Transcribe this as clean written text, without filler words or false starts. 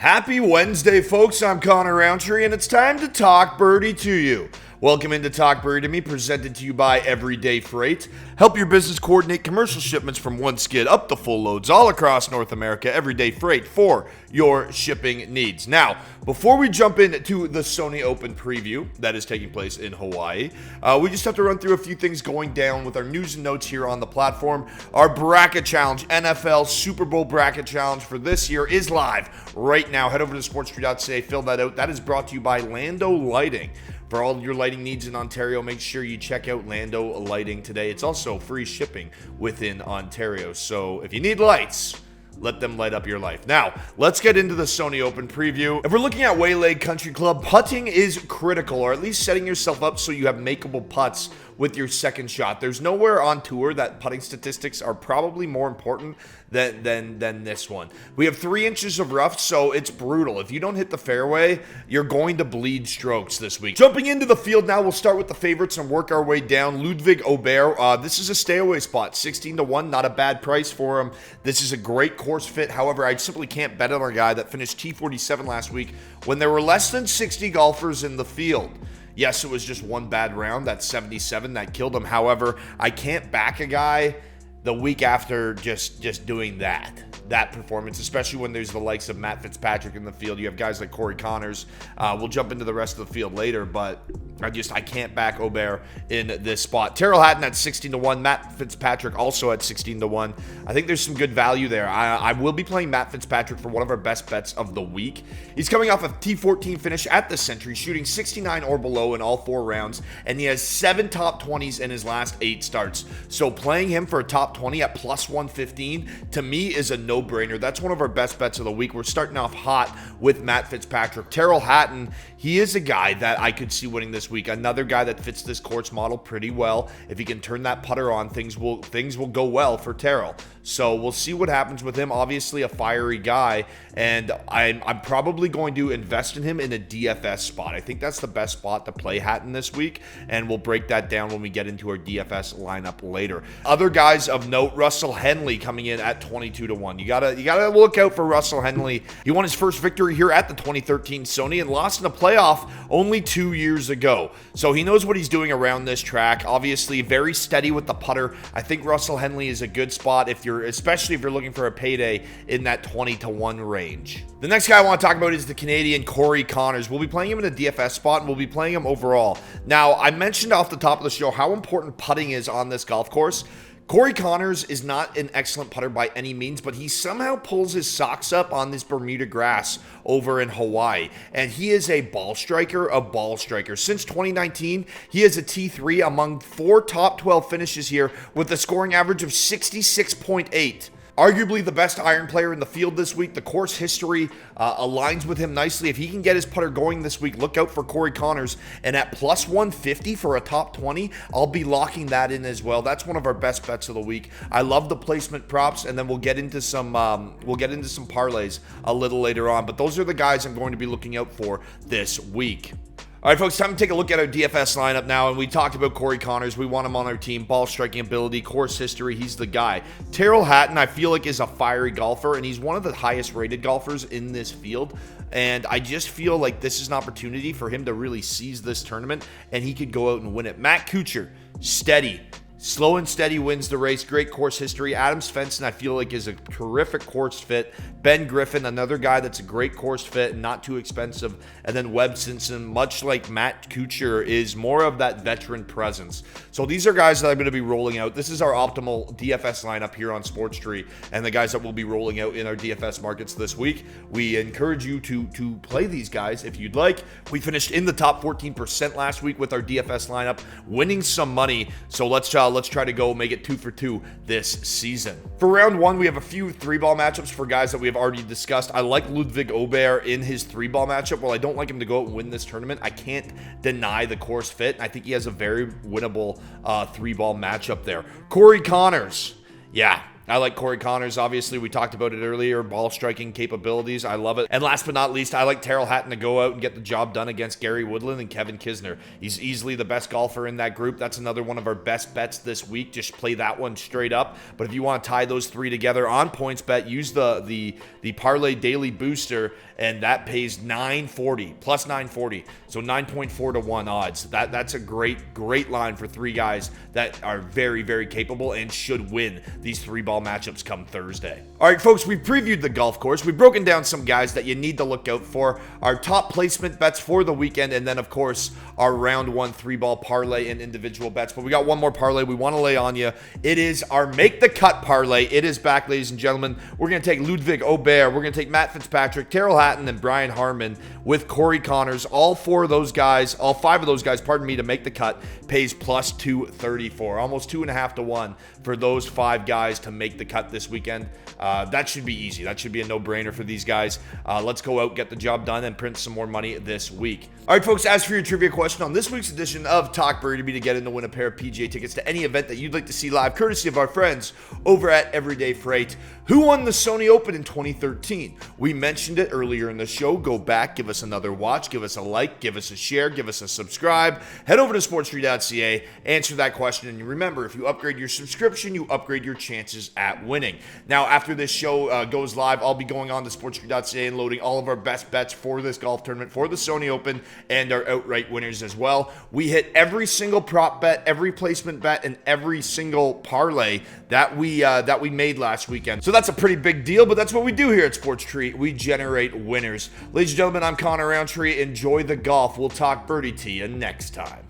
Happy Wednesday, folks. I'm Connor Roundtree, and it's time to talk Birdie to you. Welcome into Talk Birdie to me, presented to you by Everyday Freight. Help your business coordinate commercial shipments from one skid up to full loads all across North America. Everyday Freight for your shipping needs. Now, before we jump into the Sony Open preview that is taking place in Hawaii, we just have to run through a few things going down with our news and notes here on the platform. Our bracket challenge, NFL Super Bowl bracket challenge for this year, is live right now. Head over to sportstree.ca, fill that out. That is brought to you by Lando Lighting. For all your lighting needs in Ontario, make sure you check out Lando Lighting today. It's also free shipping within Ontario. So if you need lights, let them light up your life. Now, let's get into the Sony Open preview. If we're looking at Waylaid Country Club, putting is critical, or at least setting yourself up so you have makeable putts with your second shot. There's nowhere on tour that putting statistics are probably more important than this one. We have 3 inches of rough, so it's brutal. If you don't hit the fairway, you're going to bleed strokes this week. Jumping into the field now, we'll start with the favorites and work our way down. Ludwig Aubert, this is a stay-away spot, 16-1, not a bad price for him. This is a great course fit. However, I simply can't bet on a guy that finished T47 last week when there were less than 60 golfers in the field. Yes, it was just one bad round, that 77, that killed him. However, I can't back a guy the week after just doing that performance, especially when there's the likes of Matt Fitzpatrick in the field. You have guys like Corey Connors. We'll jump into the rest of the field later, but I can't back Aubert in this spot. Tyrrell Hatton at 16-1. Matt Fitzpatrick also at 16-1. I think there's some good value there. I will be playing Matt Fitzpatrick for one of our best bets of the week. He's coming off a T14 finish at the Century, shooting 69 or below in all 4 rounds, and he has 7 top 20s in his last 8 starts. So playing him for a top 20 at plus 115, to me, is a no-brainer. That's one of our best bets of the week. We're starting off hot with Matt Fitzpatrick. Tyrrell Hatton, he is a guy that I could see winning this week. Another guy that fits this course model pretty well. If he can turn that putter on, things will go well for Tyrrell. So we'll see what happens with him. Obviously a fiery guy, and I'm probably going to invest in him in a DFS spot. I think that's the best spot to play Hatton this week, and we'll break that down when we get into our DFS lineup later. Other guys of note, Russell Henley coming in at 22-1. You gotta look out for Russell Henley. He won his first victory here at the 2013 Sony and lost in a playoff only 2 years ago. So he knows what he's doing around this track. Obviously very steady with the putter. I think Russell Henley is a good spot especially if you're looking for a payday in that 20-1 range. The next guy I want to talk about is the Canadian Corey Connors. We'll be playing him in a DFS spot, and we'll be playing him overall. Now, I mentioned off the top of the show how important putting is on this golf course. Corey Connors is not an excellent putter by any means, but he somehow pulls his socks up on this Bermuda grass over in Hawaii. And he is a ball striker. Since 2019, he has a T3 among 4 top 12 finishes here with a scoring average of 66.8. Arguably the best iron player in the field this week. The course history aligns with him nicely. If he can get his putter going this week, look out for Corey Connors. And at plus 150 for a top 20, I'll be locking that in as well. That's one of our best bets of the week. I love the placement props, and then we'll get into some parlays a little later on. But those are the guys I'm going to be looking out for this week. All right, folks, time to take a look at our DFS lineup now, and we talked about Corey Connors. We want him on our team. Ball striking ability, course history, he's the guy. Tyrrell Hatton, I feel like, is a fiery golfer, and he's one of the highest rated golfers in this field, and I just feel like this is an opportunity for him to really seize this tournament, and he could go out and win it. Matt Kuchar, steady. Slow and steady wins the race. Great course history. Adam Svensson, I feel like, is a terrific course fit. Ben Griffin, another guy that's a great course fit and not too expensive. And then Webb Simpson, much like Matt Kuchar, is more of that veteran presence. So these are guys that I'm going to be rolling out. This is our optimal DFS lineup here on Sports Tree, and the guys that we'll be rolling out in our DFS markets this week. We encourage you to play these guys if you'd like. We finished in the top 14% last week with our DFS lineup, winning some money. So let's try to go make it 2 for 2 this season. For round 1, we have a few 3-ball matchups for guys that we have already discussed. I like Ludwig Aubert in his 3-ball matchup. While I don't like him to go out and win this tournament, I can't deny the course fit. I think he has a very winnable 3-ball matchup there. Corey Connors. Yeah, I like Corey Connors, obviously. We talked about it earlier. Ball striking capabilities. I love it. And last but not least, I like Terrell Hatton to go out and get the job done against Gary Woodland and Kevin Kisner. He's easily the best golfer in that group. That's another one of our best bets this week. Just play that one straight up. But if you want to tie those three together on PointsBet, use the Parlay Daily Booster, and that pays $9.40, plus $9.40. So 9.4 to 1 odds. That's a great line for three guys that are very, very capable and should win these three-ball matchups come Thursday. All right, folks, we previewed the golf course. We've broken down some guys that you need to look out for, our top placement bets for the weekend, and then, of course, our round one three-ball parlay and individual bets. But we got one more parlay we want to lay on you. It is our Make the Cut parlay. It is back, ladies and gentlemen. We're going to take Ludwig Aubert. We're going to take Matt Fitzpatrick, Terrell Hatton, and Brian Harman with Corey Connors. All five of those guys, to make the cut pays plus 234, almost 2.5 to 1 for those five guys to make the cut this weekend. That should be easy. That should be a no-brainer for these guys. Let's go out, get the job done, and print some more money this week. All right, folks, as for your trivia question on this week's edition of Talk Birdie to get in to win a pair of PGA tickets to any event that you'd like to see live, courtesy of our friends over at Everyday Freight. Who won the Sony Open in 2013? We mentioned it earlier in the show. Go back, give us another watch, give us a like, give us a share, give us a subscribe. Head over to sportstreet.ca, answer that question, and remember, if you upgrade your subscription, you upgrade your chances at winning. Now, after this show goes live, I'll be going on to sportstreet.ca and loading all of our best bets for this golf tournament, for the Sony Open, and our outright winners as well. We hit every single prop bet, every placement bet, and every single parlay that we made last weekend. So that's a pretty big deal, but that's what we do here at Sports Treat. We generate winners. Ladies and gentlemen, I'm Connor Roundtree. Enjoy the golf. We'll talk birdie to you next time.